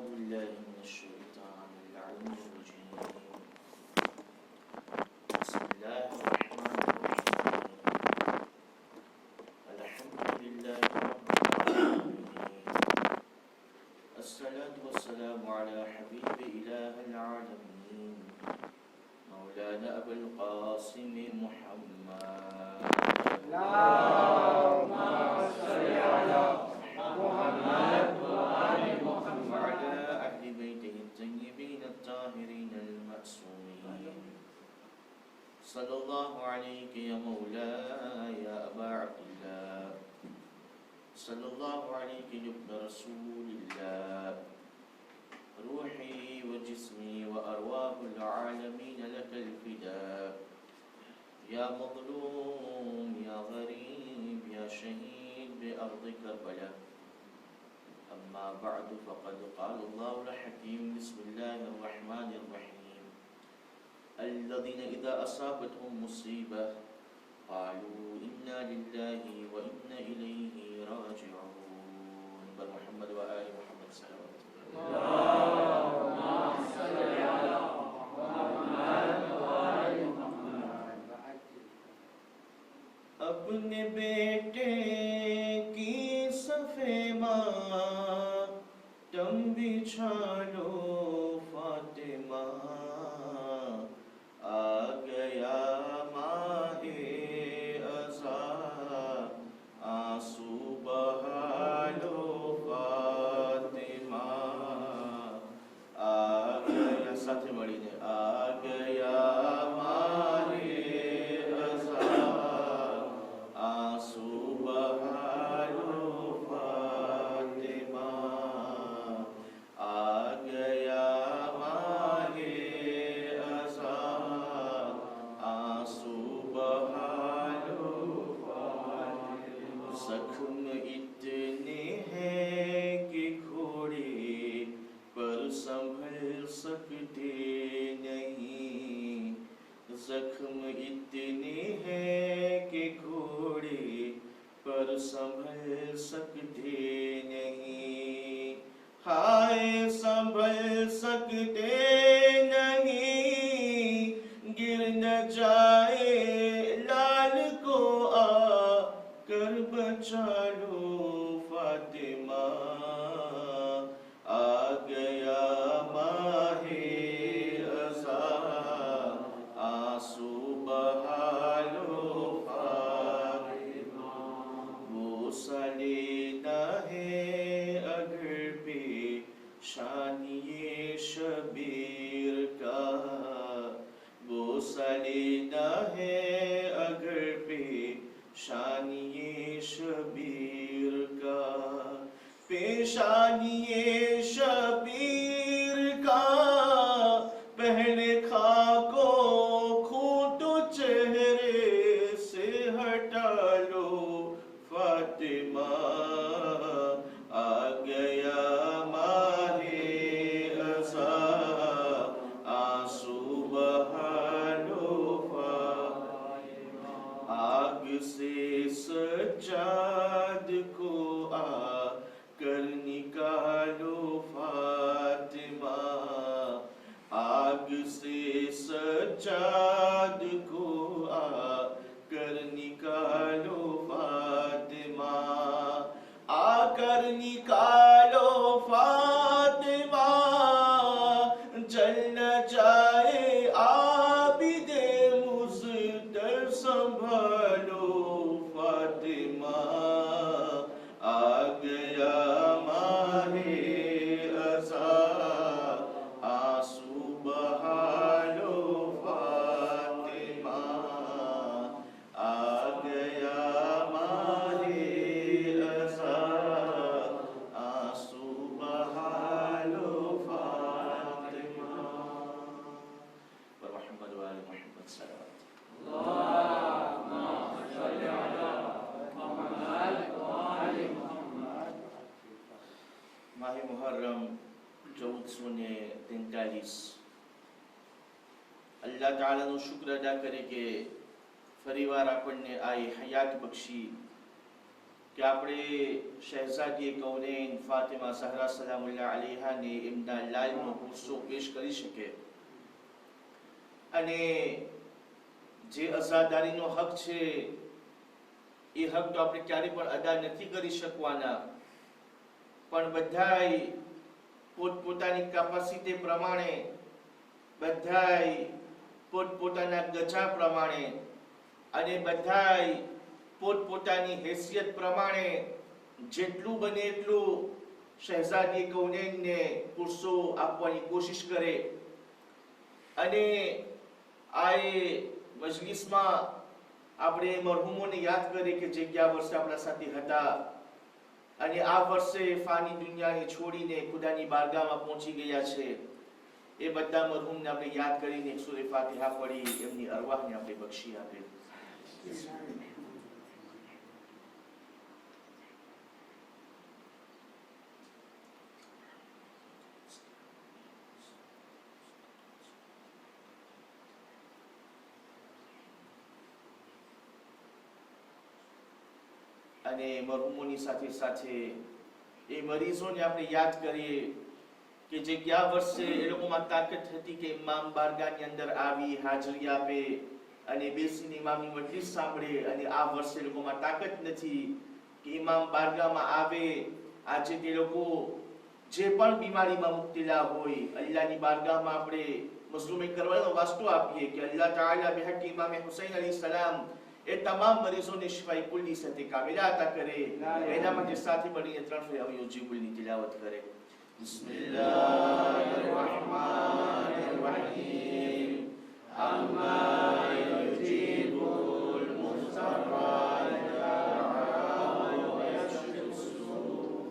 بالله من الشيطان اللعين الرجيم بسم الله الرحمن الرحيم الحمد لله رب العالمين الصلاة والسلام على حبيب إله العالمين مولانا أبو القاسم محمد اللهم صل على محمد وآل محمد وعلى أهل بيته الطيبين الطاهرين المعصومين صلى الله عليك يا مولاي يا أبا عبد الله صلى الله عليك يا ابن رسول الله روحي وجسمي وأرواح العالمين لك الفداء يا مظلوم يا غريب يا شهيد بأرض كربلاء أما بعد فقد قال الله الحكيم بسم الله الرحمن الرحيم الذين إذا أصابتهم مصيبة قالوا إنا لله وإنا إليه راجعون محمد وآل محمد صلوات اللهم صل على محمد وآل محمد अपने बेटे की सफ़े मातम बिछा लो फातिमा आ गया माहे अज़ा आंसू बहा लो फातिमा आ गया साथ मड़ी ने आ गया माहे अज़ा आंसू बहा लो फातिमा आ गया माहे अज़ा आंसू बहा लो फातिमा ज़ख्म इतने हैं कि घोड़े पर संभल सकते नहीं ज़ख्म इतने हैं कि घोड़े पर संभल सकते नहीं हाय संभल सकते नहीं गिर न जाए लाल को आ कर बचा लो फातिमा आ गया माहे अज़ा आंसू बहा लो फातिमा वो सलेदा है अगर पे शानिए शबीर का वो सलेदा है अगर पे शानिए शबीर का पेशानिए शबीर का पहले खाको खूंटो चेहरे से हटा लो फातिमा आ गया माहे अज़ा आंसू बहा लो फातिमा आग से सज्जाद को आ कर निकालो फातिमा आग से सज्जाद को आ कर निकालो फातिमा आकर निकालो फातिमा जल न जाए आबिदे मुज़्तर संभालो फातिमा आ गया माहे अज़ा आंसू बहा लो फातिमा आ गया माहे अज़ा आंसू बहा लो फातिमा पर मोहम्मद वाले मोहम्मद सल्लल्लाहु اللهم صل على محمد وآل محمد माह मुहर्रम 1443 अल्लाह तालाનો શુક્ર અદા કરે કે ફરીવાર આપણને આ હયાત બક્ષી કે આપણે શહેઝાદી કૌનેન ફાતિમા ઝહરા સલામુલ્લાહ અલૈહાને એમના લાલનો પુરસો પેશ કરી શકે અને જે અઝાદારીનો હક છે એ હક તો આપણે ક્યારે પણ અદા નથી કરી શકવાના, પણ બધાય પોતપોતાની કેપેસિટી પ્રમાણે, બધાય પોતપોતાના ગજા પ્રમાણે અને બધાય પોતપોતાની હેસિયત પ્રમાણે જેટલું બને એટલું શહેઝાદી કૌનેનને પુરસો આપવાની કોશિશ કરે. અને આ મજલિસમાં આપણે મરહુમોને યાદ કરીએ કે જે ગયા વર્ષે આપણા સાથે હતા અને આ વર્ષે ફાની દુનિયાને છોડીને ખુદાની બારગાહમાં પહોંચી ગયા છે. એ બધા મરહુમને આપણે યાદ કરીને એક સૂરે ફાતિહા પઢી એમની અરવાહને આપણે બક્ષી આપે. અને મરહુમોની સાથે સાથે એ મરીઝોને આપણે યાદ કરીએ કે જે ગયા વર્ષે એ લોકોમાં તાકાત હતી કે ઇમામ બારગાહની અંદર આવી હાજરી આપે અને બેસીને ઇમામની મજલિસ સાંભળે, અને આ વર્ષે એ લોકોમાં તાકાત નથી કે ઇમામ બારગાહમાં આવે. આજે તે લોકો જે પણ બીમારીમાં મુબતલા હોય અલ્લાહની બારગાહમાં આપણે મઝલૂમી કરવાનો વાસ્તો આપીએ કે અલ્લાહ તાઆલા બિહક ઇમામ હુસૈન અલૈહિસ્સલામ એ તમામ મરીઝોને શિફાઈ કુલ્લી સાથે કામિલા અતા કરે. એના માટે સાથે મળીને 3 ફેર અવયુજીબુલની તિલાવત કરે. બિસ્મિલ્લાહિર્રહમાનિર્રહીમ. અમ્મા યુજીબુલ મુસ્તરા ઇઝા દઆહુ વ યક્શિફુ સૂ.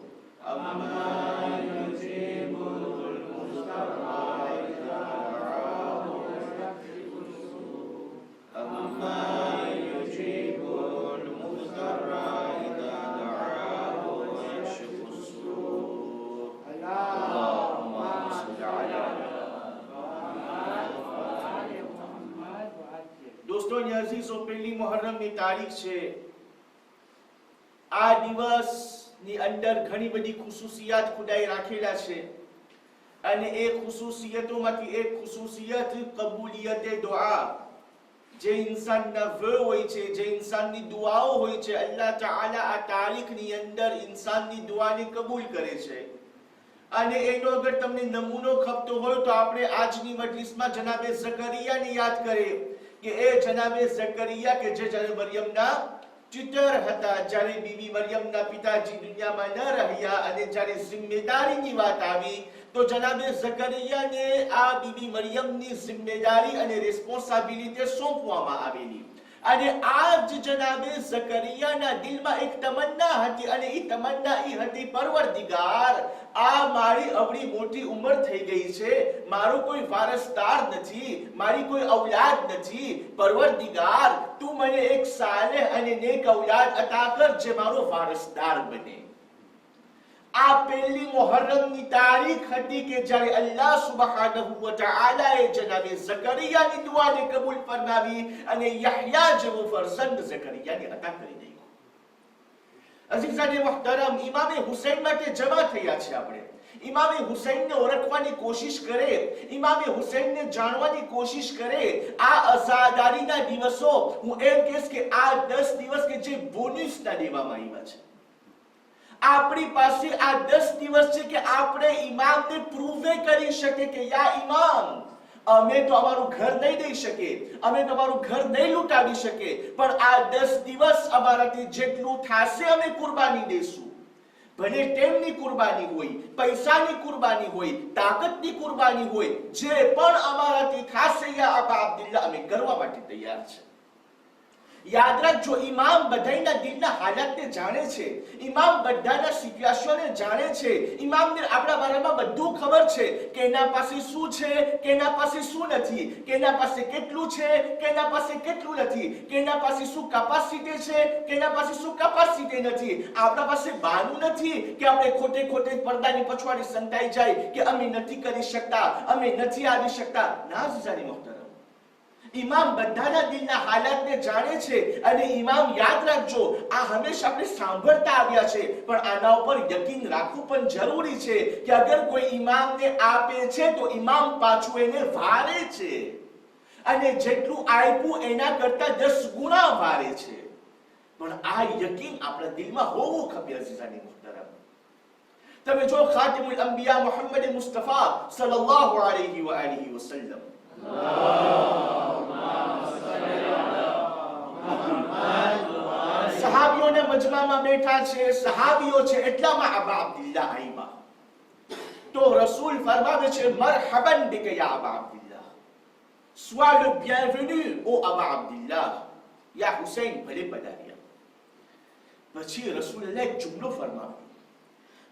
અમ્મા યુજીબુલ મુસ્તરા ઇઝા દઆહુ વ યક્શિફુ સૂ. અમ્મા પહેલી મુહર્રમની તારીખ છે. આ દિવસની અંદર ઘણી બધી ખુસુસિયાત ખુદાએ રાખેલા છે અને એ ખુસુસિયતોમાંથી એક ખુસુસિયત કબૂલિયત દુઆ. જે ઇન્સાનના વ હોય છે, જે ઇન્સાનની દુઆઓ હોય છે, અલ્લાહ તાઆલા આ તારીખની અંદર ઇન્સાનની દુઆને કબૂલ કરે છે. અને એનો અગર તમને નમૂનો ખપતો હોય તો આપણે આજની મજલિસમાં જનાબે ઝકરિયાને યાદ કરીએ કે એ જનાબે ઝકરિયા કે જે જ્યારે મરિયમના ટ્યુટર હતા, જ્યારે બીબી મરિયમના પિતાજી દુનિયામાં ન રહ્યા અને જ્યારે જિમ્મેદારીની વાત આવી તો જનાબે ઝકરિયાને આ બીબી મરિયમની જિમ્મેદારી અને રિસ્પોન્સિબિલિટી સોંપવામાં આવેલી. અને આ જ જનાબે ઝકરિયાના દિલમાં એક તમન્ના હતી અને એ તમન્ના એ હતી, પરવરદિગાર આ મારી અવળી મોટી ઉંમર થઈ ગઈ છે, મારો કોઈ વારસદાર નથી, મારી કોઈ ઔલાદ નથી, પરવરદિગાર તું મને એક સાલેહ અને નેક ઔલાદ અતા કર જે મારો વારસદાર બને. આ પહેલી મુહર્રમની તારીખ હતી કે જ્યારે અલ્લાહ સુબહાનહુ વ તઆલા એ જનાબે ઝકરિયાની દુઆને કબૂલ ફરમાવી અને યહયા જેવો ફરઝંદ ઝકરિયાને અતા કરી દીધો. અઝીઝાને મુહતરમ, ઇમામે હુસૈન માટે જમા થયા છે આપણે. ઇમામે હુસૈનને ઓળખવાની કોશિશ કરે, ઇમામે હુસૈનને જાણવાની કોશિશ કરે. આ અઝાદારીના દિવસો હું એમ કહીશ કે આ 10 દિવસ કે જે બોનસના દેવામાં આવ્યા છે, આપણી પાસે આ 10 દિવસ છે કે આપણે ઇમામને પ્રૂવ કરી શકે કે યા ઇમામ, અમે તો અમારું ઘર નહીં દઈ શકે, અમે તો અમારું ઘર નહીં લૂંટાવી શકે, પણ આ 10 દિવસ અમારાથી જેટલું થાશે અમે કુરબાની દેશું. ભલે ટેમની કુરબાની હોય, પૈસાની કુરબાની હોય, તાકાતની કુરબાની હોય, જે પણ અમારાથી થાશે યા અબા અબ્દુલ્લાહ અમે કરવા માટે તૈયાર છે. યાદ રાખજો, ઇમામ બધાના દિલના હાલાતને જાણે છે, ઇમામ બધાના સિચ્યુએશનને જાણે છે, ઇમામને આપણા બારામાં બધું ખબર છે કે એના પાસે શું છે, કે એના પાસે શું નથી, કે એના પાસે કેટલું છે, કે એના પાસે કેટલું નથી, કે એના પાસે શું કેપેસિટી છે, કે એના પાસે શું કેપેસિટી નથી. આપણા પાસે બાનું નથી કે આપણે ખોટે ખોટે પડદાની પછવાડે સંતાઈ જાય કે અમે નથી કરી શકતા, અમે નથી આવી શકતા. ના જાની મોહતરમ, ઇમામ બધાના દિલના હાલાતને જાણે છે અને ઇમામ યાદ રાખજો આ હંમેશા આપણે સાંભળતા આવ્યા છે પણ આના ઉપર યકીન રાખવું પણ જરૂરી છે કે અગર કોઈ ઇમામને આપે છે તો ઇમામ પાછું એને વારે છે અને જેટલું આપ્યું એના કરતા 10 ગુણા વારે છે પણ આ યકીન આપણા દિલમાં હોવું ખપે અઝીઝાની મુહતરમ તમે જો ખાતિમુલ અંબિયા મુહમ્મદ મુસ્તફા સલ્લલ્લાહુ અલૈહિ વ આલિહી વસલ્લમ સહાબીઓના મજમામાં બેઠા છે સહાબીઓ છે એટલામાં અબા અબ્દુલ્લાહ આવ્યા તો રસૂલ ફરમાવે છે મરહબન બિક યા અબા અબ્દુલ્લાહ sois le bienvenu ô અબા અબ્દુલ્લાહ યા હુસૈન ભલે પધાર્યા પછી રસૂલે એક જુમલો ફરમાવ્યો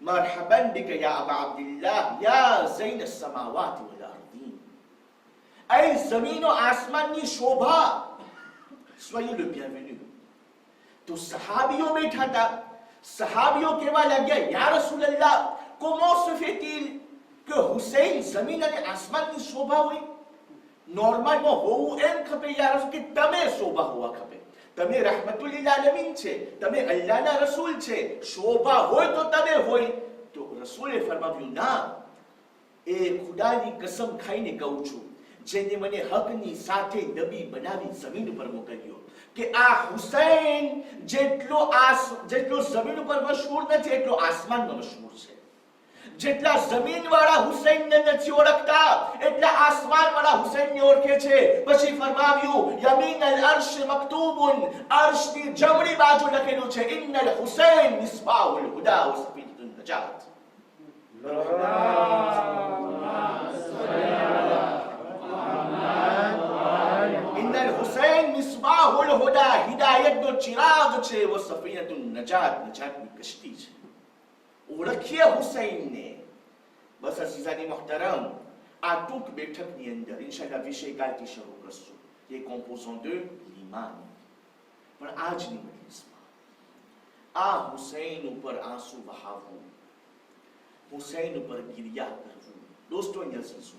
મરહબન બિક યા અબા અબ્દુલ્લાહ યા ઝૈન السماوات والارضين ay જમીન और આસમાનની શોભા soyez le bienvenu तो सहाबियों बैठा था सहाबियों केवा लग्या या रसूलल्लाह comment se fait-il que Hussain जमीन અને આસમાનની શોભા હોય નોર્મલમાં હોવું એમ ખપે યા રસૂલ કે તમે શોભા હોવા ખપે તમે રહેમતુલ લીલ આલમીન છે તમે અલ્લાહના રસૂલ છે શોભા હોય તો તમે હોય તો રસૂલે ફરમાવ્યું ના એ ખુદાની કસમ ખાઈને કહું છું જેને મને હકની સાથે નબી બનાવી જમીન પર મોકલ્યો કે આ હુસૈન જેટલો જમીન ઉપર મશહૂર નથી એટલો આસમાનમાં મશહૂર છે જેટલા જમીન વાળા હુસૈનને નથી ઓળખતા એટલા આસમાન વાળા હુસૈનને ઓળખે છે પછી ફરમાવ્યું યમીન અલ અર્શ મક્તુબુન અર્શની જમણી બાજુ લખેલું છે ઇન્નલ હુસૈન મિસ્બાહુલ હુદા વ સફીનતુન નજાત ઇન્નલ હુસૈન મિસ્બાહુલ હુદા હિદાયતનો ચિરાગ છે વ સફીનતુન નજાત નજાતની કશ્તી છે ઓળખીએ હુસૈનને બસ અઝીઝાની મુહતરમ આ ટૂંક બેઠકની અંદર ઇન્શાઅલ્લાહ વિષય કાલથી શરૂ કરશું એ કોમ્પોઝન્ટ de l'ઈમાન પણ આજની મજલિસમાં આ હુસૈન ઉપર આંસુ વહાવવું હુસૈન ઉપર ગિરિયા કરવું દોસ્તો અઝીઝો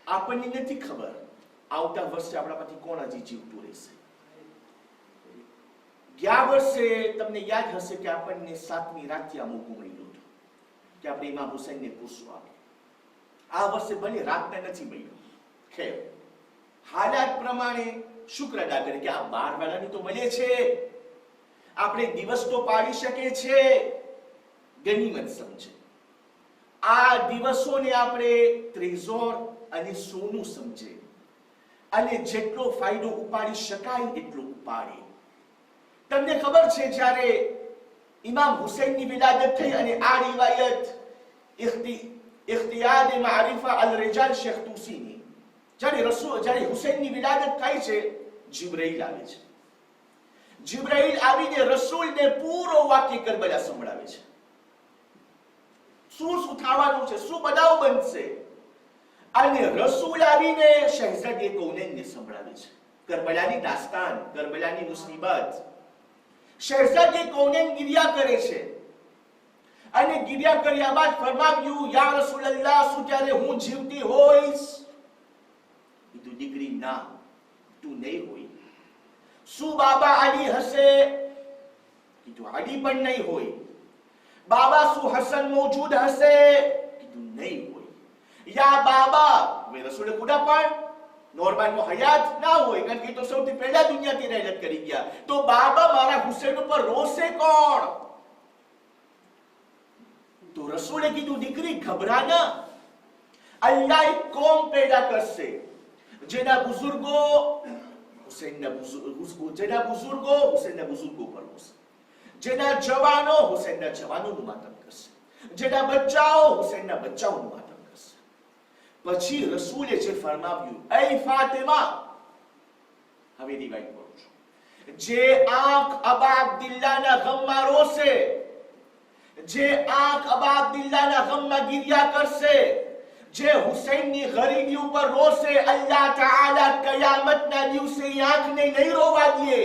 આપણને નથી ખબર આવતા વર્ષે આપણામાંથી કોણ હજી જીવતું રહેશે ગયા વર્ષે તમને યાદ હશે કે આપણને 7મી રાતથી આ મોકો મળ્યો હતો કે આપણે ઇમામ હુસૈનને પૂછવા આ વર્ષે ભલે રાતને નથી મળ્યો ખેર હાલાત પ્રમાણે શુક્ર અદા કરે કે આ 12 વાળાની તો મળે છે આપણે દિવસ તો પાડી શકે છે ગનીમત સમજે આ દિવસોને આપણે ટ્રેઝોર અને સોનું સમજે અને જેટલો ફાયદો ઉપાડી શકાય એટલો ઉપાડે તમને ખબર છે જ્યારે ઇમામ હુસૈનની વિલાદત થઈ અને આ રિવાયત ઇખ્તિયાદ મારિફા અલ રિજાલ શેખ તૂસીની જ્યારે હુસૈનની વિલાદત થાય છે જિબ્રાઈલ આવે છે જિબ્રાઈલ આવીને રસૂલને પૂરો વાક્ય કરબલા સંભળાવે છે શું થવાનું છે શું બનાવ બનશે અને રસૂલ આવીને શહેઝાદે કૌનેનને સંભળાવે છે કરબલાની દાસ્તાન કરબલાની મુસીબત શહેઝાદે કૌનેન ગિરિયા કરે છે અને ગિરિયા કર્યા બાદ ફરમાવ્યું યા રસૂલલ્લાહ શું જ્યારે હું જીવતી હોઈશ કીધું દીકરી ના તું નહીં હોય શું બાબા અલી હશે કીધું અલી પણ નહીં હોય બાબા શું હસન મોજૂદ હશે કીધું નહીં હોય યા બાબા વે રસૂલે ખુદા પણ નોર્મલ હયાત ના હોય કારણ કે તો સૌથી પહેલા દુનિયાથી રહેલત કરી ગયા તો બાબા મારા હુસૈન ઉપર રોશે કોણ તો રસૂલે કીધું દીકરી ગભરા ના અલ્લાહ એક કોમ પેદા કરશે જેના બુઝુર્ગો હુસૈનના બુઝુર્ગો પર રોશે જેના જવાનો હુસૈનના જવાનોનું માતમ કરશે જેના બચ્ચાઓ હુસૈનના બચ્ચાઓનું માતમ કરશે પછી રસૂલે જે ફરમાવ્યું એ ફાતિમા હવે રિવાઇટ કરું છું જે આંખ અબા અબ્દુલ્લાહના ગમમાં રોશે જે આંખ અબા અબ્દુલ્લાહના ગમમાં ગિરિયા કરશે જે હુસૈનની ગરીબી ઉપર રોશે અલ્લાહ તાઆલા કયામતના દિવસે આંખને નહીં રોવા દે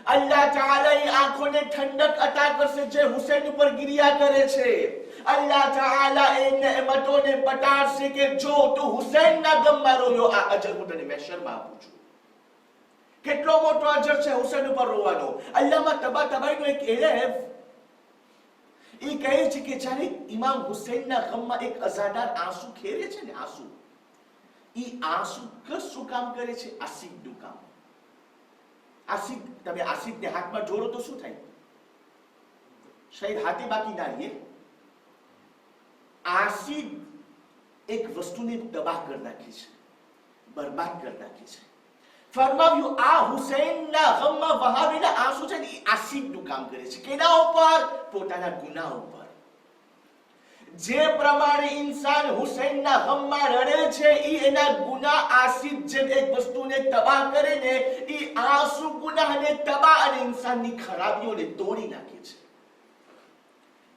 અલ્લાહ તાઆલા એ આંખોને ઠંડક અતા કરશે જે હુસૈન ઉપર ગિરિયા કરે છે. અલ્લાહ તાઆલા એ નેમતોને બતાડશે કે જો તું હુસૈનના ગમમાં રોયો, આ અજર હું તને મહેશરમાં આપું છું. કેટલો મોટો અજર છે હુસૈન ઉપર રોવાનો. અલ્લામા તબાતાબાઈનો એક એલેફ એ કહે છે કે જ્યારે ઇમામ હુસૈનના ગમમાં એક અઝાદાર આંસુ ખેરે છે ને, આંસુ, એ આંસુ કશું કામ કરે છે? આસિડનું કામ. આસિડ, તમે આસિડને હાથમાં ઢોળો તો શું થાય? શાયદ હાથે બાકી ના રહીએ. આસિડ એક વસ્તુને તબાહ કરી નાખી છે, બરબાદ કરી નાખી છે. ફરમાવ્યું આ હુસૈનના ગમમાં વહાવેલા આંસુ છે ને એ આસિડનું કામ કરે છે. કેના ઉપર? પોતાના ગુનાહ ઉપર. જે પ્રમાણે ઇન્સાન હુસૈનના ગમમાં રડે છે એ એના ગુનાહ આસિડ જેમ એક વસ્તુને તબાહ કરે ને, એ આંસુ ગુનાહને તબાહ અને ઇન્સાનની ખરાબીઓને તોડી નાખે છે.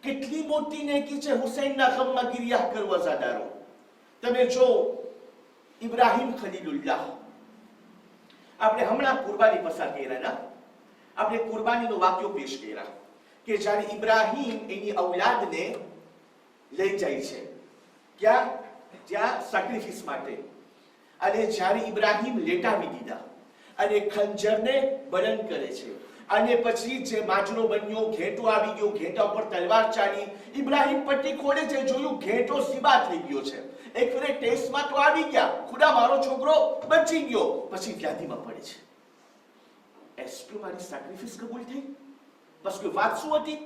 કેટલી મોટી નેકી છે હુસૈનના ગમમાં ગિરિયા કરવા ઝાદારો. તમે જો ઇબ્રાહીમ ખલીલુલ્લાહ, આપણે હમણાં કુરબાની પસાર કર્યા ના, આપણે કુરબાનીનો વાક્યો પેશ કર્યા કે જ્યારે ઇબ્રાહીમ એની ઔલાદને લઈ જાય છે ક્યાં? ત્યાં સેક્રિફિસ માટે. અને જ્યારે ઇબ્રાહીમ લેટાવી દીધા અને ખંજરને બલંદ કરે છે અને પછી જે માજરો બન્યો, ઘેટો આવી ગયો, ઘેટા ઉપર તલવાર ચાલી, ઇબ્રાહીમ પટ્ટી ખોલે છે, જોયું ઘેટો સીબા થઈ ગયો છે. એક ફેરે ટેસ્ટમાં તો આવી ગયા, ખુદા મારો છોકરો બચી ગયો, પછી વ્યાધિમાં પડે છે. એસ્ટ્રો મારી સેક્રિફિસ કબૂલ થઈ? બસ કે વાત શું હતી?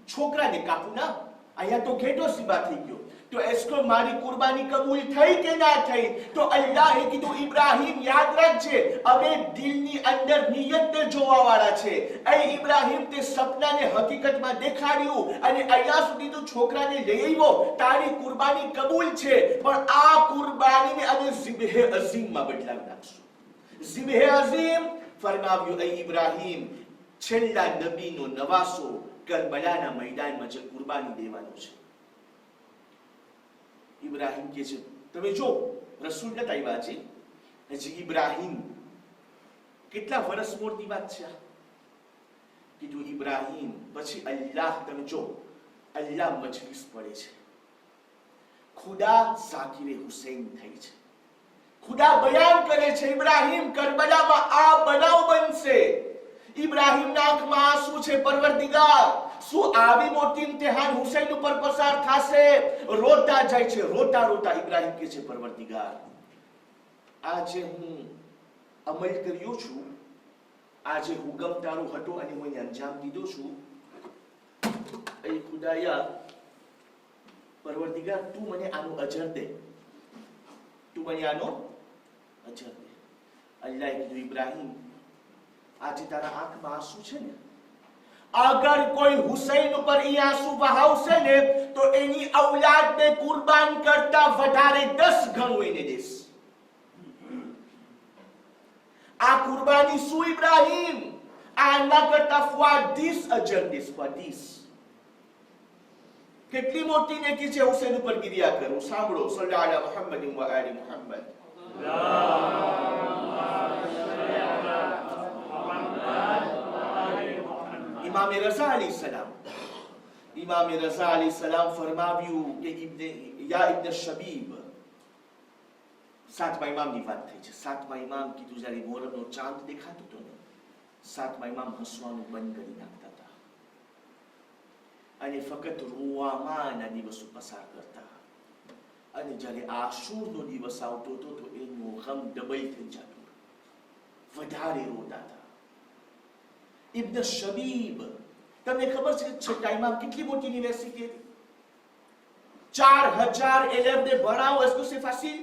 છોકરાને કાપું ના, અહીંયા તો ઘેટો સીબા થઈ ગયો. તો એસ્ટ્રો મારી કુરબાની કબૂલ થઈ કે ના થઈ? તો અલ્લાહે કીધું ઇબ્રાહીમ યાદ રાખજે, અમે દિલની અંદર નિયતને જોવા વાળા છે. એ ઇબ્રાહીમ તે સપનાને હકીકતમાં દેખાડ્યું અને અહીંયા સુધી તું છોકરાને લઈ આવ્યો, તારી કુરબાની કબૂલ છે, પણ આ કુરબાનીને અમે ઝિબહે અઝીમમાં બદલાવી નાખશું. ઝિબહે અઝીમ ફરમાવ્યું, એ ઇબ્રાહીમ છેલ્લા નબીનો નવાસો કરબલાના મેદાનમાં જે કુરબાની દેવાનો છે. ઇબ્રાહીમ કે છે, તમે જો રસૂલ નતા આવ્યા છે હજી. ઇબ્રાહીમ કેટલા વર્ષ મોરની વાત છે. કીધું ઇબ્રાહીમ પછી અલ્લાહ, તમે જો અલ્લાહ મજલિસ પડે છે, ખુદા ઝાકિરે હુસૈન થઈ છે, ખુદા બયાન કરે છે ઇબ્રાહીમ કરબલામાં આ બનાવ બનશે. ઇબ્રાહીમના આંખમાં આંસુ છે, પરવરદિગાર શું આવી મોટી ઇમ્તિહાન હુસૈન ઉપર પસાર થશે? રોતા જાય છે, રોતા રોતા ઇબ્રાહીમ કહે છે, પરવરદિગાર આજે હું અમલ કર્યો છું, આજે હુકમ તારો હતો અને હું એને અંજામ દીધો છું. એ ખુદાયા પરવરદિગાર તું મને આનો અજર દે, તું મને આનો અજર દે. અલ્લાહે કીધું ઇબ્રાહીમ આજે તારા આંખમાં આંસુ છે ને, અગર કોઈ હુસૈન ઉપર ઈ આંસુ વહાવશે ને તો એની ઔલાદને કુરબાન કરતા વધારે 10 ગણું એને દેશ. આ કુરબાની શું ઇબ્રાહીમ? આ ના કરતા ફવાદીસ અજર દેશ, ફવાદીસ. કેટલી મોટી નેકી છે હુસૈન ઉપર ગિરિયા કરવું. સાંભળો, સલ્લલ્લાહુ અલા મુહમ્મદ વ આલી મુહમ્મદ. ઇમામ રઝા અલૈહિસ્સલામ, ઇમામ રઝા અલૈહિસ્સલામ ફરમાવ્યું કે ઇબ્ન શબીબ, સાતમા ઇમામની વાત થઈ છે. સાતમા ઇમામ કીધું જ્યારે મોહરમનો ચાંદ દેખાતો હતો ને, સાતમા ઇમામ હસવાનું બંધ કરી નાખતા હતા અને ફક્ત રોવામાં આ દિવસો પસાર કરતા. અને જ્યારે આશુરનો દિવસ આવતો હતો તો એનું ગમ ડબલ થઈ જતું, વધારે રોતા હતા. ઇબ્ન શબીબ, તમને ખબર છે છઠ્ઠા ઇમામ કેટલી મોટી યુનિવર્સિટી હતી? 4000 એલેફને ભણાવો એસ્કો સે ફાસિલ.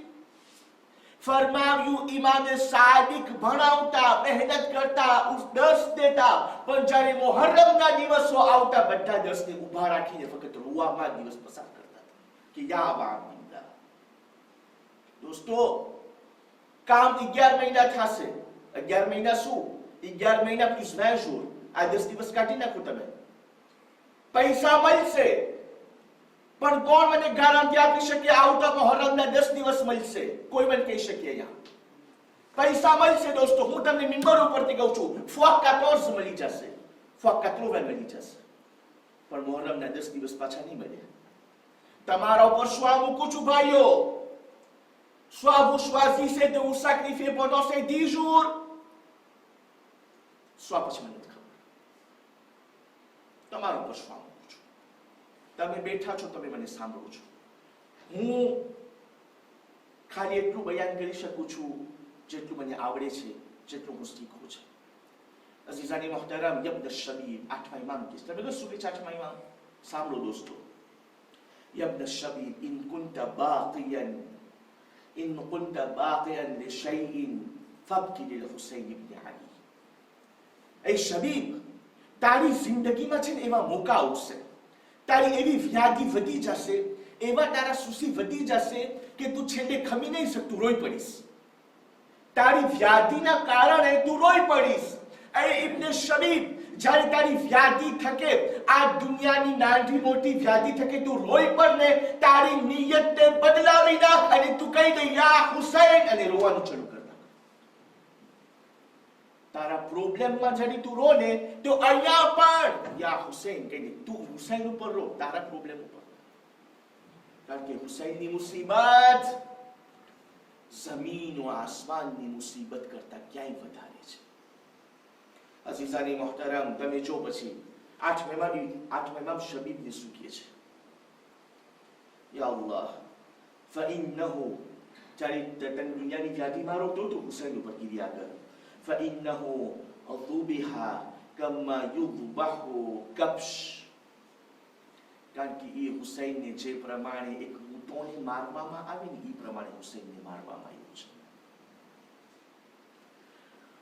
ફરમાવ્યું ઇમામે સાદિક ભણાવતા, મહેનત કરતા, દર્સ દેતા, પણ જ્યારે મુહર્રમના દિવસો આવતા બધા દર્સને ઊભા રાખીને ફક્ત રોવામાં દિવસ પસાર કરતા હતા કે યા અબા. દોસ્તો, કામ 11 મહિના થશે. 11 મહિના શું? 11 મહિના પ્લસ 20 jours. આ 10 દિવસ કાઢી નાખો તમે, પૈસા મળશે. પણ કોણ મને ગારંટી આપી શકે આઉટ ઓફ મુહર્રમના 10 દિવસ મળશે? કોઈ મને કહી શકે અહીંયા? પૈસા મળશે દોસ્તો, હું તમને મિંબર ઉપરથી કહું છું, ફોક 14 મળી જશે, ફોક 80 મળી જશે, પણ મોહરમના 10 દિવસ પાછા નહીં મળે. તમારા ઉપર શું મૂકું છું ભાઈઓ? Soit vous choisissez de vous sacrifier pendant ces 10 jours, soit પછી મને નથી ખબર. તમારા ઉપર શું મૂકું છું? તમે બેઠા છો, તમે મને સાંભળો છો. હું ખાલી એટલું બયાન કરી શકું છું જેટલું મને આવડે છે, જેટલું હું શીખું છે. અઝીઝાની મોહતરમ, યબ્ન શબીબ, 8મા ઇમામ કે તમે શું કે 8મા ઇમામ સાંભળો દોસ્તો. યબ્ન શબીબ, ઇન કુંતા બાqiyan إن كنت باقيا لشيء فابكي للحسين بن علي. أي شبيب, તારી જિંદગીમાં છે ને એવા મોકા આવશે, તારી એવી વ્યાધિ વધી જશે, એવા તારા સુસી વધી જશે કે તું છેલ્લે ખમી નહીં શકતું, રોઈ પડીશ. તારી વ્યાધિના કારણે તું રોઈ પડીશ. એ ઇબ્ન શબીબ, જ્યારે તારી વ્યાધિ થકે, આ દુનિયાની નાની મોટી વ્યાધિ થકે તું રોઈ પડ ને, તારી નિયતને બદલાવી નાખ અને તું કહી દે યા હુસૈન અને રોવાનું શરૂ કર નાખ. તારા પ્રોબ્લેમમાં જ્યારે તું રો ને તો અહીંયા પણ યા હુસૈન કહી દે, તું હુસૈન ઉપર રો, તારા પ્રોબ્લેમ ઉપર. કારણ કે હુસૈનની મુસીબત જમીન ઓ આસમાનની મુસીબત કરતા ક્યાંય વધારે છે. અઝીઝાની મોહતરમ, તમે જો પછી 8મા ઇમામ શબીબને શું કહે છે? યા અલ્લાહ, ફઇન્નહુ, જ્યારે તન દુનિયાની વ્યાધિ મારો તો હુસૈન ઉપર કીધી આગળ, ફઇન્નહુ અદુબિહા કમ્મા યુદબહુ કબ્શ. કારણ કે એ હુસૈનને જે પ્રમાણે એક ઊંટોને મારવામાં આવે ને, એ પ્રમાણે હુસૈનને મારવામાં આવ્યું છે.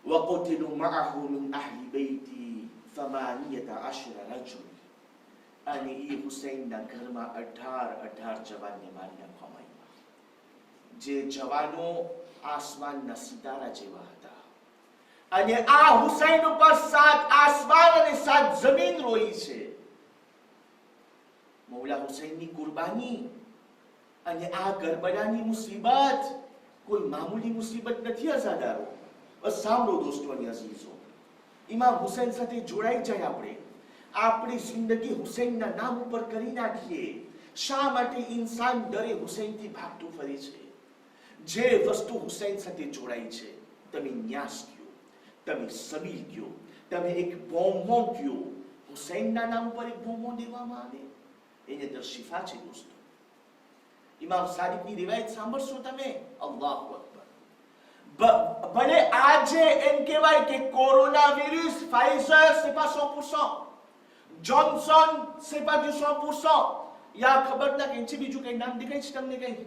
وقتلوا معه من أهل بيتي 18 رجل. અને એ હુસૈનના ઘરમાં 18 જવાનને મારી નાખવામાં આવ્યા, જે જવાનો આસમાનના સિતારા જેવા હતા. અને આ હુસૈન ઉપર 7 આસમાન અને 7 જમીન રોઈ છે. મૌલા હુસૈનની કુરબાની અને આ કરબલાની મુસીબત કોઈ મામૂલી મુસીબત નથી અઝાદારો. સાંભળો દોસ્તો અને અઝીઝો, ઇમામ હુસૈન સાથે જોડાઈ જાય આપણે, આપણી જિંદગી હુસૈનના નામ ઉપર કરી નાખીએ. શા માટે ઇન્સાન દરે હુસૈનથી ભાગતું ફરે છે? જે વસ્તુ હુસૈન સાથે જોડાઈ છે, તમે ન્યાસ કયો, તમે સબીલ કયો, તમે એક બોમ્બો કયો, હુસૈનના નામ ઉપર એક બોમ્બો દેવામાં આવે, એની અંદર શિફા છે દોસ્તો. ઇમામ સાદિકની રિવાયત સાંભળશો તમે, અલ્લાહુ અકબર. ભલે આજે એમ કહેવાય કે corona virus Pfizer c'est pas 100%, Johnson c'est pas du 100%, યા ખબર ના કે બીજું કઈ નામ દેખાય છે તમને? કઈ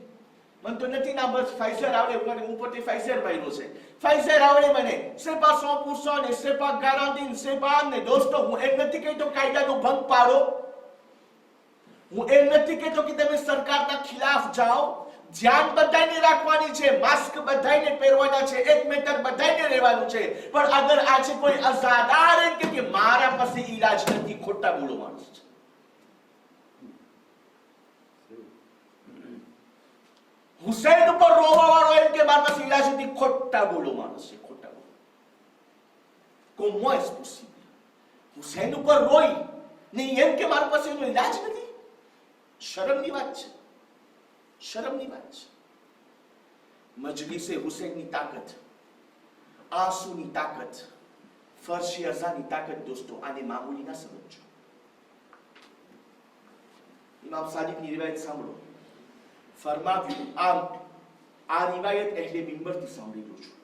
મને તો નથી ના, બસ ફાઇઝર આવડે, મને ઉપરથી ફાઇઝર ભાઈનો છે, ફાઇઝર આવડે મને. c'est pas 100% ને c'est pas garanti ને c'est pas ને. દોસ્તો, હું એમ નથી કહેતો કાયદાનો ભંગ પાડો, હું એમ નથી કહેતો કે તમે સરકારના ખિલાફ જાઓ. ધ્યાન બધાને રાખવાની છે, માસ્ક બધાને પહેરવાના છે, 1 મીટર બધાને રહેવાનું છે. પણ અગર આજે કોઈ અઝાદાર એમ કે મારા પાસે ઈલાજ નથી, ખોટા બોલો માણસ છે. હુસૈન ઉપર રોવા વાળો એમ કે મારા પાસે ઈલાજ નથી, ખોટા બોલો માણસ છે, ખોટા બોલો. comment est possible? હુસૈન ઉપર રોઈ નહીં એમ કે મારા પાસે એનો ઈલાજ નથી? શરમની વાત છે, શરમની વાત છે. મજલિસે હુસૈનની તાકાત, આંસુની તાકાત, ફરશી અઝાની તાકાત દોસ્તો, આને મામૂલી ના સમજો. ઇમામ સાદિકની રિવાયત સાંભળો. ફરમાવ્યું, આ રિવાયત અહેલે મિંબરથી સાંભળી લો છું.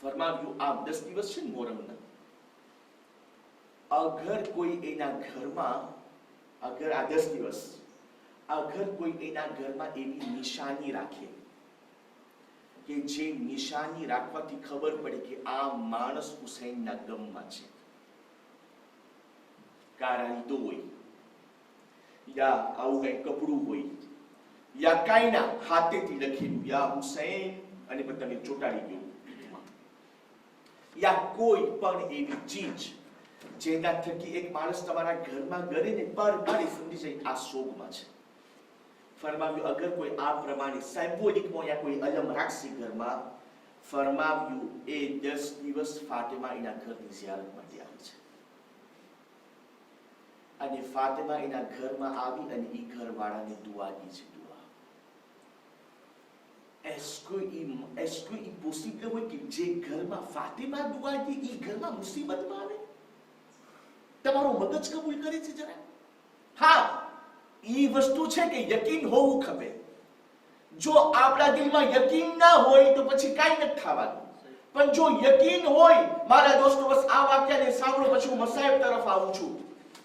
ફરમાવ્યું, આ 10 દિવસ છે ને મોહરમના, અગર કોઈ એના ઘરમાં, અગર આ 10 દિવસ અગર કોઈ એના ઘરમાં એવી નિશાની રાખે કે જે નિશાની રાખવાથી ખબર પડે કે આ માણસ હુસૈનના ગમમાં છે, કારાઈતો હોય યા આવું કઈ કપડું હોય યા કાઈના હાથેથી લખેલું યા હુસૈન અને તમે ચોટાડી ગયો, યા કોઈ પણ એવી ચીજ જેના થકી એક માણસ તમારા ઘરમાં ગરીને પર સમજી જાય આ શોકમાં છે. ફરમાવ્યું, અગર કોઈ આ પ્રમાણે સિમ્બોલિકમાં યા કોઈ અલમ રાખશે ઘરમાં, ફરમાવ્યું એ 10 દિવસ ફાતિમા એના ઘરની ઝિયારત માટે આવી છે અને ફાતિમા એના ઘરમાં આવી અને એ ઘરવાળાને દુઆ દી છે. દુઆ. est-ce que il possible હોય કે જે ઘરમાં ફાતિમા દુઆ દી એ ઘરમાં મુસીબતમાં આવે? તમારો મગજ કબૂલ કરે છે જરા? હા, એ વસ્તુ છે કે યકીન હોવું ખપે. જો આપણા દિલમાં યકીન ના હોય તો પછી કાંઈ નથી થવાનું. પણ જો યકીન હોય, મારા દોસ્તો, બસ આ વાક્યને સાંભળો પછી હું મસાયબ તરફ આવું છું.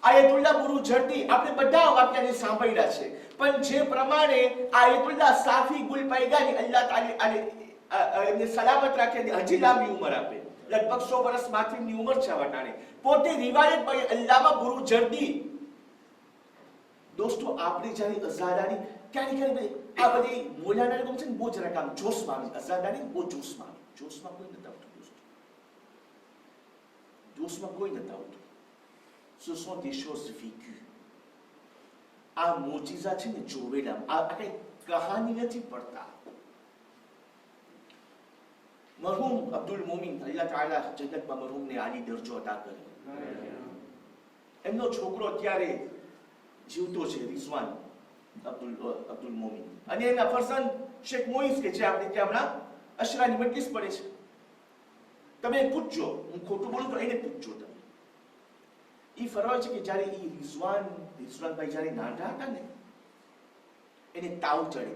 આયતુલ્લાહ બુરુજર્દી આપણે બધા વાક્યને સાંભળ્યા છે, પણ જે પ્રમાણે આયતુલ્લાહ સાફી ગુલપૈગાની અલ્લાહ તાala એમને સલામત રાખે અને હજી લાંબી ઉંમર આપે, લગભગ 100 વર્ષ માથીની ઉંમર છે વટાણે, પોતે રિવાયત ભાઈ અલ્લામા બુરુજર્દી. દોસ્તો, આપણે જ્યારે અઝાદારી ક્યારે આ બધી મોલાના લોકો છે ને બહુ જરાક આમ જોશમાં આવી, અઝાદારી બહુ જોશમાં કોઈ નથી આવતું દોસ્તો, જોશમાં કોઈ નથી આવતું. Ce sont des choses vécues. આ મોજીઝા છે ને જોવેલા, આ કઈ કહાની નથી પડતા. મરહૂમ અબ્દુલ મોમિન, અલ્લાહ તાala જન્નતમાં મરહૂમને આલી દરજ્જો અતા કરે. એમનો છોકરો અત્યારે જીવતો છે, રિઝવાન અબ્દુલ મોમિન, અને એના ફરઝંદ શેખ મોઈસ કે જે આપણે ત્યાં હમણાં અશરાની મજલિસ પડે છે. તમે પૂછજો, હું ખોટું બોલું તો એને પૂછજો તમે. એ ફરવાય છે કે જ્યારે એ રિઝવાનભાઈ જ્યારે નાના હતા ને, એને તાવ ચડે.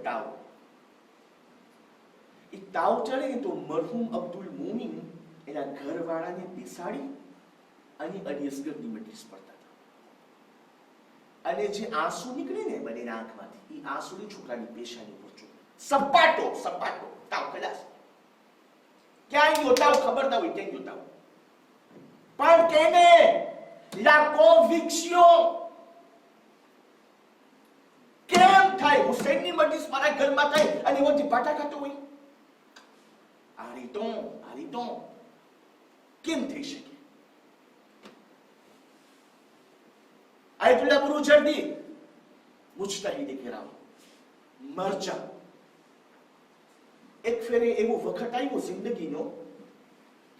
તાવ ચડે ને તો મરહૂમ અબ્દુલ મોમિન એના ઘરવાળાને બેસાડી અને અલી અસગરની મજલિસ પડતા હતા. અને જે આંસુ નીકળે ને બંનેના આંખમાંથી, એ આંસુની છોકરાની પેશાની પર ચોટે. સપાટો તાવ કદાચ ક્યાંય ગયો તાવ ખબર ના હોય, ક્યાંય ગયો તાવ. પણ કેને la conviction કેમ થાય? હુસૈનની મજલિસ મારા ઘરમાં થાય અને એવો દીપાટા ખાતો હોય? આ રીતો કેમ થઈ શકે? આયતુલ્લાહ બુરુજર્દી મુજતહિદ કિરામ મરજા. એક ફેરે એવો વખત આવ્યો જિંદગીનો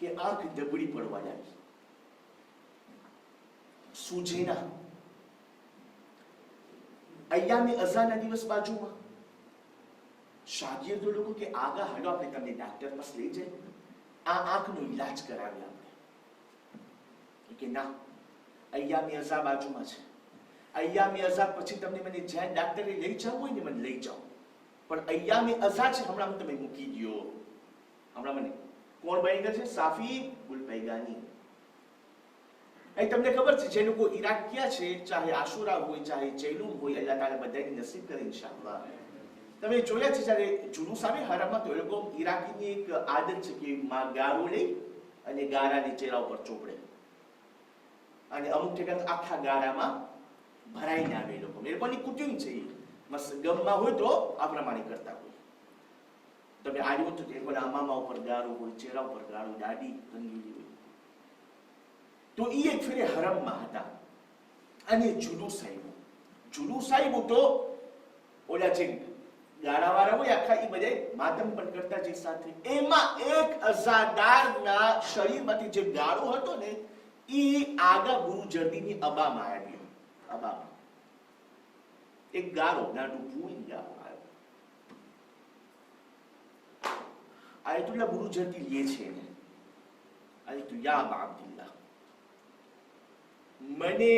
કે આંખ ડબડી પડવા લાગી, સૂજેના. અય્યામે અઝાના દિવસ બાજુમાં. શાગિર્દો લોકો કે આગા હાલો આપણે તમને ડાક્ટર પાસે લઈ જાય, આ આંખનો ઈલાજ કરાવીએ આપણે. કે ના, અય્યામે અઝા બાજુમાં છે. અય્યામે અઝા પછી તમને મને જ્યાં ડાક્ટરે લઈ જવું હોય ને મને લઈ જાઓ, પણ અય્યામે અઝા છે હમણાં તમે મૂકી દો. હમણાં મને કોણ બની ગયા છે? સાફી ગુલપૈગાની. તમને ખબર છે જે લોકો ઈરાક ગયા છે, ચાહે આશુરા હોય ચાહે જૈલુમ હોય, અલ્લાહ તાલા બધાને નસીબ કરે ઇન્શાઅલ્લાહ. તમે જોયા છે જ્યારે જુલુસ આવે હરામમાં તો એ લોકો ઈરાકીની એક આદત છે કે ગારો લઈ અને ગારાને ચહેરા ઉપર ચોપડે, અને અમુક ઠેકાણે આખા ગારામાં ભરાઈને આવે. એ લોકોની કુટ્યુમ છે. મસ્ત ગમમાં હોય તો આ પ્રમાણે કરતા હોય. તમે આવ્યું તો એ લોકોના અમામા ઉપર ગારો હોય, ચહેરા ઉપર ગારો, દાઢી રંગીલી હોય. તો એ એક ફેરે હરમમાં હતા અને જુલુસ આવ્યું તો ઓલા જે ગાળાવાળા હોય આખા એ બધા માતમ પણ કરતા જે સાથે, એમાં એક અઝાદારના શરીરમાંથી જે ગાળો હતો ને એ આગા બુરુજર્દીની અબામાં આવ્યો. અબામાં એક ગાળો, નાનું ભૂલ ગાળો આવ્યો. આયતુલ્લાહ બુરુજર્દી લે છે એને, આયતુ યા અબા અબ્દુલ્લાહ, મને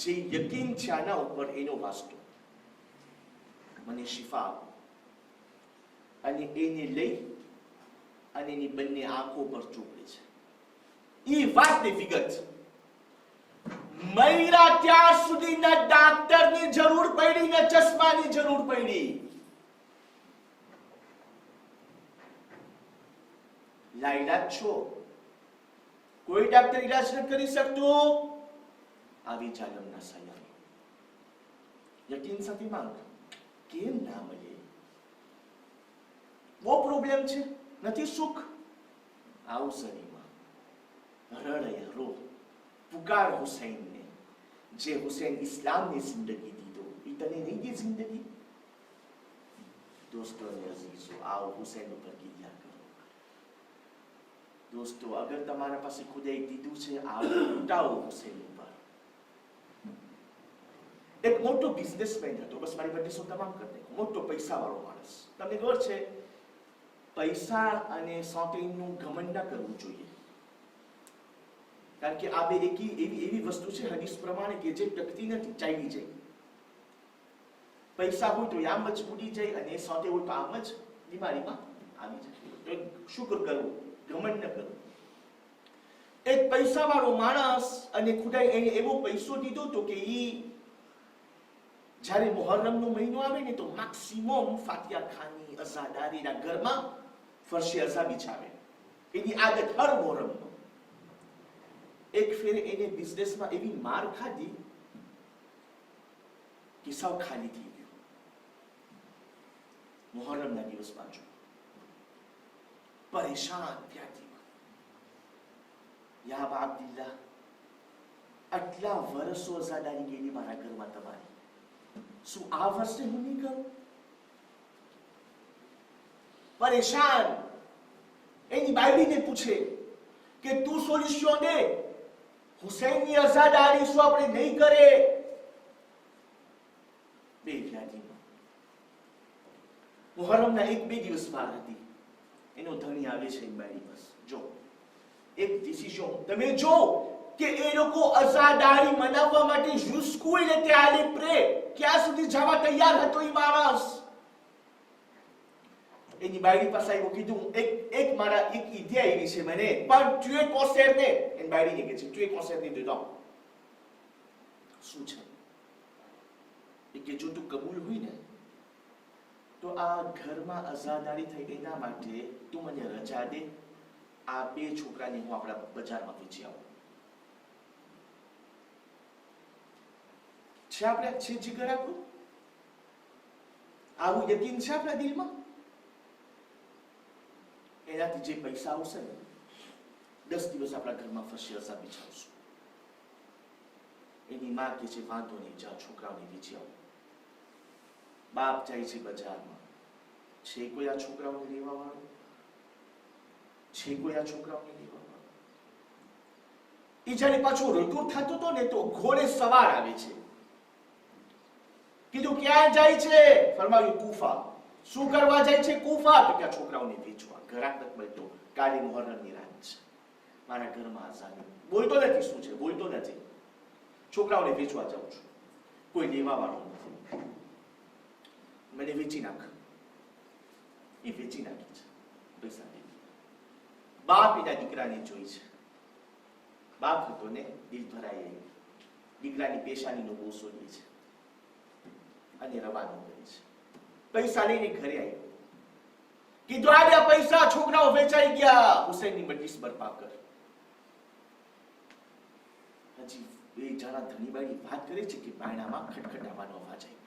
જે યકીન છે આના ઉપર એનો વાસ્તો, મને શિફા આપો. અને એને લઈ અને એની બંને આંખો પર ચોપડે છે. એ વાતની વિગત મૈરા ત્યાં સુધી ન ડાક્ટરની જરૂર પડી ને ચશ્માની જરૂર પડી. લાયલાજ છો, કોઈ ડાક્ટર ઈલાજ ન કરી શકતો, આવી જાલમના સલામ. યકીન સાથે માંગ, કેમ ના મળે? બહુ પ્રોબ્લેમ છે, નથી સુખ? આવું શરીરમાં રડયા રો, પુકાર હુસૈનને. જે હુસૈન ઇસ્લામની જિંદગી દીધો એ તને નહીં દે જિંદગી? દોસ્તો ને અઝીઝો, આવો હુસૈન ઉપર ગિરિયા કરો. દોસ્તો, અગર તમારા પાસે ખુદાએ કીધું છે આવો લૂંટાવો હુસૈન ઉપર. એક મોટો બિઝનેસમેન હતો, બસ મારી બધી શું તમામ કરી દે, મોટો પૈસાવાળો માણસ. તમને ખબર છે પૈસા અને સોટેનું ઘમંડ ના કરવું જોઈએ, કારણ કે આ બે એવી વસ્તુ છે હદીસ પ્રમાણે કે જે ટકતી નથી, ચાલી જાય. પૈસા હોય તો આમ જ ઉડી જાય અને સોટે હોય તો આમ જ બીમારીમાં આવી જાય. તો શુક્ર કરવું, ઘમંડ ન કરવું. એક પૈસાવાળો માણસ અને ખુદાએ એને એવો પૈસો દીધો તો કે ઈ જ્યારે મુહર્રમનો મહિનો આવે ને તો મેક્સિમમ ફાતિયા ખાની અઝાદારીના ઘરમાં ફરશે અઝા બિછાવે. એની આદત હર મુહર્રમનો. એક ફેર એને બિઝનેસમાં એવી માર ખાધી કે સાવ ખાલી થઈ ગયો. મુહર્રમના દિવસમાં જો પરેશાન ત્યાંથી, યા અબા અબ્દુલ્લાહ, આટલા વર્ષો અઝાદારી ગયેલી મારા ઘરમાં તમારી, શું આ વર્ષે હું નહીં કરું? પરેશાન. એની બાયડીને પૂછે કે તું સોલ્યુશન દે, હુસૈનની અઝાદારી શું આપણે નહીં કરે? બે વ્યાધિમાં મુહર્રમના 1-2 દિવસ વાર હતી. એનો ધણી આવે છે બાયડી બસ જો એક ડિસિઝન. તમે જો કે એ લોકો અઝાદારી મનાવવા માટે jusqu'où il était allé près, ક્યાં સુધી જવા તૈયાર હતો એ માણસ. એની બાયડી પાસે આવ્યો, કીધું એક મારા એક ઇડિયા એવી છે મને, પણ tu es concerné. એની બાયડીને કહે છે tu es concerné dedans. શું છે એ કે જો તું કબૂલ હોય ને તો આ ઘરમાં અઝાદારી થઈ એના માટે તું મને રજા દે, આ 2 છોકરાને હું આપણા બજારમાં વેચી આવું. છે આપણે છે જીગર આપણું? આવું યકીન છે આપણા દિલમાં? એનાથી જે પૈસા આવશે ને 10 દિવસ આપણા ઘરમાં ફરશે અઝા બિછાવશું. એની માં કે છે વાંધો નહીં, જા છોકરાઓને વેચી આવું. બાપ જાય છે બજારમાં, છે કોઈ આ છોકરાઓને લેવા વાળો? છે કોઈ આ છોકરાઓને લેવા વાળો? એ જ્યારે પાછો રજૂ થતો હતો ને તો ઘોડે સવાર આવે છે. કીધું ક્યાં જાય છે? ફરમાવ્યું કુફા. શું કરવા જાય છે કુફા? તો કે આ છોકરાઓને વેચવા. ઘરાક નથી મળતો, કાલી મુહર્રમની રાત છે, મારા ઘરમાં આઝાદી. બોલતો નથી. શું છે? બોલતો નથી. છોકરાઓને વેચવા જાઉં છું, કોઈ લેવા વાળો નથી, મને વેચી નાખ. એ વેચી નાખી છે પૈસા દે. બાપ એના દીકરાને જોઈ છે. બાપ હતો ને દિલ ભરાઈ આવી, દીકરાની પેશાનીનો બોસો લે છે અને રવાનો કરે છે. પૈસા લઈને ઘરે આવ્યો, કીધું આ પૈસા, છોકરાઓ વેચાઈ ગયા, હુસૈનની મજલિસ બરપા કર. હજી 2 જણા ધણીબાઈ વાત કરે છે કે બાયણામાં ખટખટાવાનો અવાજ આવ્યો.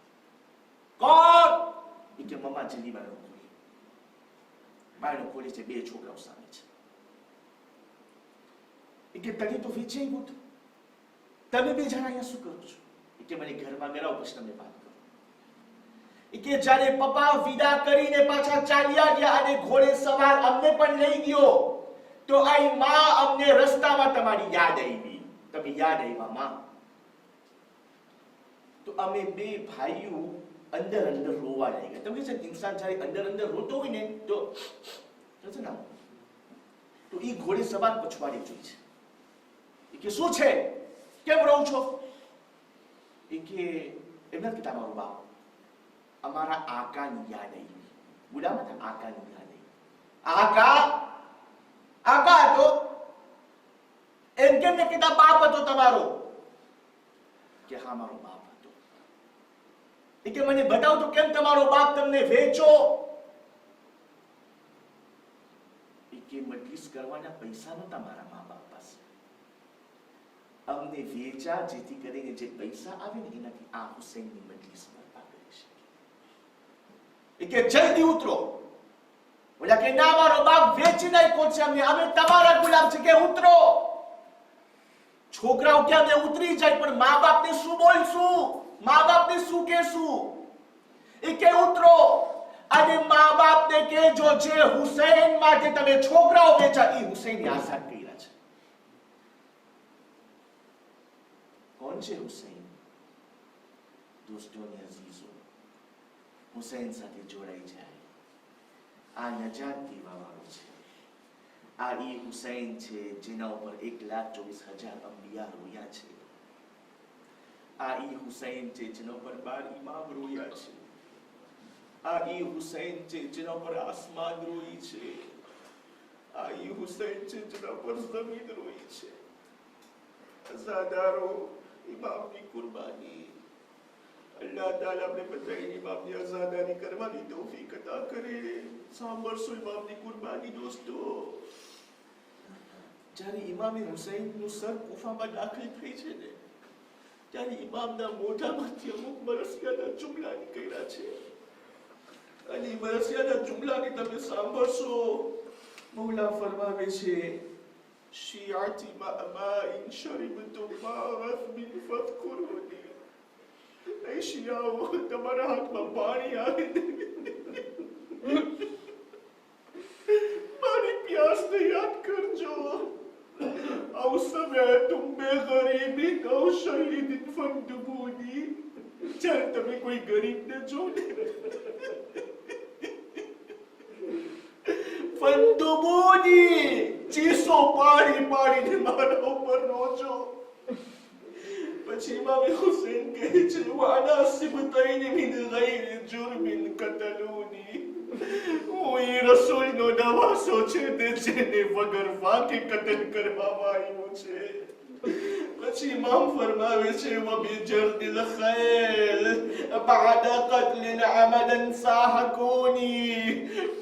કોણ? એ કે મમ્મા જલ્દી બાયણું ખોલી. બાયણું ખોલી છે, 2 છોકરાઓ સામે છે. એ કે તને તો વેચાઈ ગયું, તમે 2 જણા અહીંયા શું કરો છો? એ કે મને ઘરમાં બેરાવો પછી તમે વાત કરો. એ કે જ્યારે પપ્પા વિદા કરીને પાછા ચાલ્યા ગયા અને ઘોડે સવાર અમને પણ લઈ ગયો તો આ માં અમને રસ્તામાં તમારી યાદ આવી. તમે યાદ આવ્યા માં. તો અમે 2 ભાઈઓ અંદર રોવા લાગ્યા. તમે છે ઇન્સાન જ્યારે અંદર રોતો હોય ને તો એ ઘોડે સવાર પછવાડી જોઈ છે. એ કે શું છે, કેમ રહો છો? એ કે એમ નથી કહેતા મારો બાપ, અમારા આકાની યાદ આવી. બુડામાં આકાની યાદ આવી. આકા હતો એમ કેમ ને કહેતા બાપ હતો તમારો? કે હા મારો બાપ હતો. એ કે મને બતાવો તો કેમ તમારો બાપ તમને વેચો? એ કે મજલિસ કરવાના પૈસા નહોતા મારા મા બાપ પાસે, અમને વેચા જેથી કરીને જે પૈસા આવે ને એનાથી આ હુસૈનની મજલિસ બરપા કરી શકે. એ કે જલ્દી ઉતરો. બોલા કે ના મારો બાપ વેચી નાખ્યો છે, અમે તમારા ગુલામ છે, કે ઉતરો. છોકરાઓ કે અમે ઉતરી જાય, પણ મા બાપને શું બોલશું? મા બાપને શું કહેશું? એ કે ઉતરો. અને મા બાપને કહેજો જે હુસૈન માટે તમે છોકરાઓ વેચા એ હુસૈન આઝાદ કર્યા છે. કોણ છે હુસૈન? દોસ્તોને અઝીઝો, હુસૈન સાથે જોડાઈ જાય. આ નજાત દેવાવાળો છે. આ એ હુસૈન છે જેના ઉપર 1,24,000 અંબિયા રોયા છે. આ એ હુસૈન છે જેના ઉપર 12 ઇમામ રોયા છે. આ એ હુસૈન છે જેના ઉપર આસમાન રોઈ છે. આ એ હુસૈન છે જેના ઉપર જમીન રોઈ છે. અઝાદારો, ઇમામની કુરબાની. અલ્લાહ તાલા આપણે બધાને ઇમામની આઝાદારી કરવાની તૌફીક અતા કરે. સાંભળશો ઇમામની કુરબાની દોસ્તો. જ્યારે ઇમામે હુસૈનનું સર કુફામાં દાખલ થઈ છે ને, ત્યારે ઇમામના મોઢામાંથી અમુક મરસિયાના જુમલા નીકળ્યા છે. અને એ મરસિયાના જુમલાને તમે સાંભળશો. મૌલા ફરમાવે છે, શિયાતી મા ઇન શરીબતુમ મારફ બિન ફદકુરુની. એ શિયાઓ, તમારા હાથમાં પાણી આવે મારી પ્યાસને યાદ કરજો. أو سمعتم بغريب أو شهيد فاندبوني. જ્યારે તમે કોઈ ગરીબને જો ને, ફંદુબૂની, ચીસો પાડી પાડીને મારા ઉપર રોજો. પછી ઇમામ હુસૈન કહે છે, વાના સિબતૈન મિન ગૈર જુર્મિન કતલૂની. હું એ રસૂલનો નવાસો છે તે જેને વગર વાંકે કતલ કરવામાં આવ્યો છે. પછી ઇમામ ફરમાવે છે, વબિજર્દિલ ખૈલ بعد قتل عمدا સાહકૂની.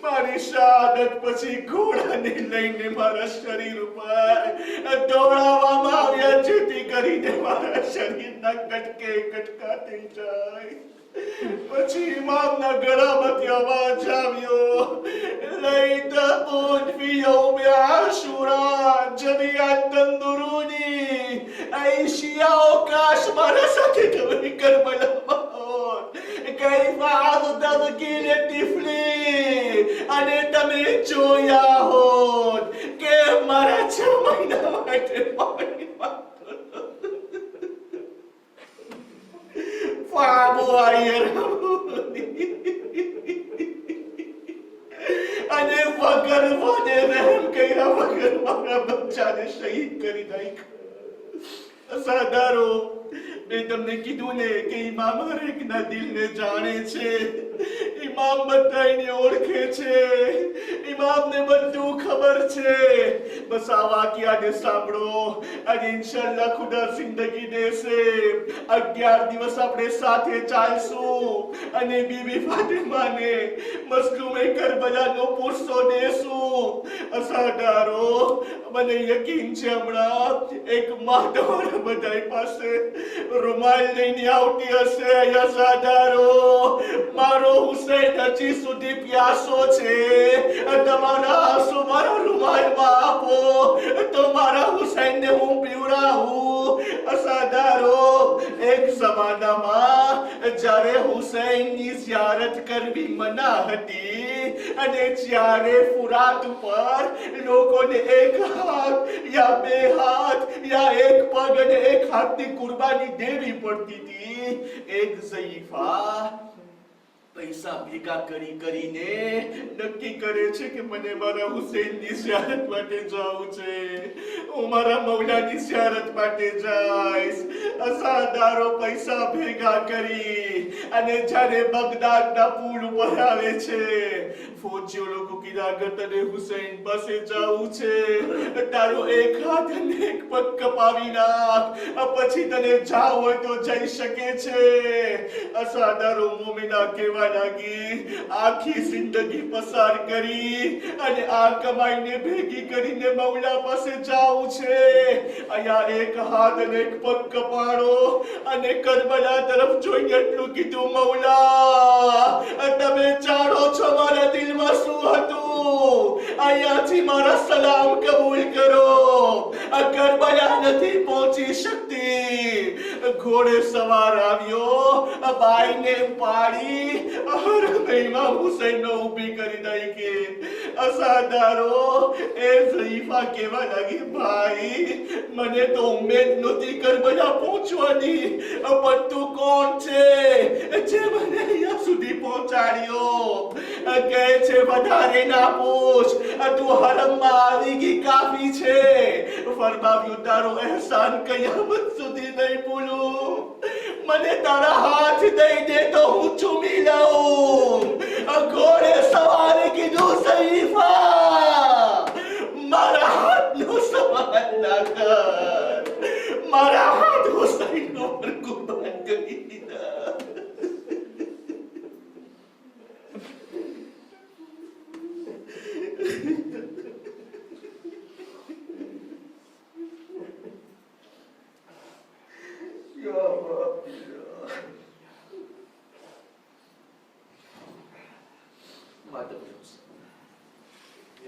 મારી શહાદત પછી ઘોડાને લઈને મારા શરીર ઉપર દોડાવવામાં આવ્યા જેથી કરીને મારા શરીરના કટકે કટકા થઈ જાય. પછી ઇમામના ગળામાંથી અવાજ આવ્યો, લૈત કુન ફી યૌમ આશુરા જમિઅન તંદુરૂની. ऐ શિયાઓ, કાશ મારા સાથે તમે કરબલામાં હોત. કૈફ અદબકી તિફલી, અને તમે જોયા હોત કે મારા 6 મહિના માટે પાણી માંગતો. ફાબુ આયરહમુની. અને વગર મને રહેમ કર્યા વગર મારા બચ્ચાને શહીદ કરી નાખ્યો. અઝાદારો, મેં તમને કીધું ને કે ઇમામ હરેકના દિલને જાણે છે. ઇમામ બધાને ઓળખે છે. ઇમામને બધું ખબર છે. બસ આ વાકિયાને સાંભળો. અને ઇન્શાઅલ્લાહ ખુદા જિંદગી દેશે. 11 દિવસ આપણે સાથે ચાલશું અને બીબી ફાતિમાને મસ્લૂમે કરબલાનો પુરસો દેશું. અઝાદારો, મને યકીન છે હમણાં એક માં તમારા બધા પાસે રૂમાલ લઈને આવતી હશે. અઝાદારો, મારો હુસૈન હજી સુધી પ્યાસો છે. તમારા આંસુ મારા રૂમાલમાં આપો તો મારા હુસૈનને હું પીવડાવું. અઝાદારો, એક જમાનામાં જ્યારે હુસૈનની ઝિયારત કરવી મના હતી અને જ્યારે ફુરાત પર લોકોને એક હાથ યા 2 હાથ યા 1 પગ અને 1 હાથની કુરબાની દેવી પડતી હતી, એક ઝઈફા પૈસા ભેગા કરીને નક્કી કરે છે કે મને મારા હુસૈનની ઝિયારત માટે જવું છે. હું મારા મૌલાની ઝિયારત માટે જઈશ. અઝાદારો પૈસા ભેગા કરી અને જ્યારે બગદાદના પુલ ઉપર આવે છે, ફૌજીઓ લોકો કીધા, અગર તને હુસૈન પાસે જવું છે, તારો 1 હાથ અને 1 પગ કપાવી નાખ, પછી તને જાવ હોય તો જઈ શકે છે. અઝાદારો મોમિના કહેવા લાગી, આખી જિંદગી પસાર કરી અને આ કમાઈને ભેગી કરીને મૌલા પાસે જાવું છે. અહીંયા 1 હાથ અને 1 પગ કપાડો અને કરબલા તરફ જોઈને એટલું કીધું, મૌલા, તમે જાણો છો મારા દિલમાં શું હતું. અહીંયાથી મારા સલામ કબૂલ કરો. આ કરબલા નથી પહોંચી શકતી. ઘોડેસવાર આવ્યો, બાઈને ઉપાડી અને ઇમામ હુસૈનને ઊભી કરી નાખી. અસાદારો એ ઝરીફા કહેવા લાગી, ભાઈ મને તો ઉમેદ નહોતી કરબલા પહોંચવાની, પણ તું કોણ છે જે મને અહીંયા સુધી પહોંચાડ્યો? કહે છે વધારે ના પૂછ, તું હરમમાં આવી ગઈ કાફી છે. ફરમાવ્યું તારો અહેસાન કયામત સુધી નહીં ભૂલું. મને તારા હાથ દઈ દે તો હું ચૂમી લઉં. ઘોડે સવારે કીધું, ઝરીફા મારા હાથનો સવાલ ના કર, મારા હાથ હુસૈનનો પર કુરબાન કરી દીધા. Ya Rabbi. Mata Hussein.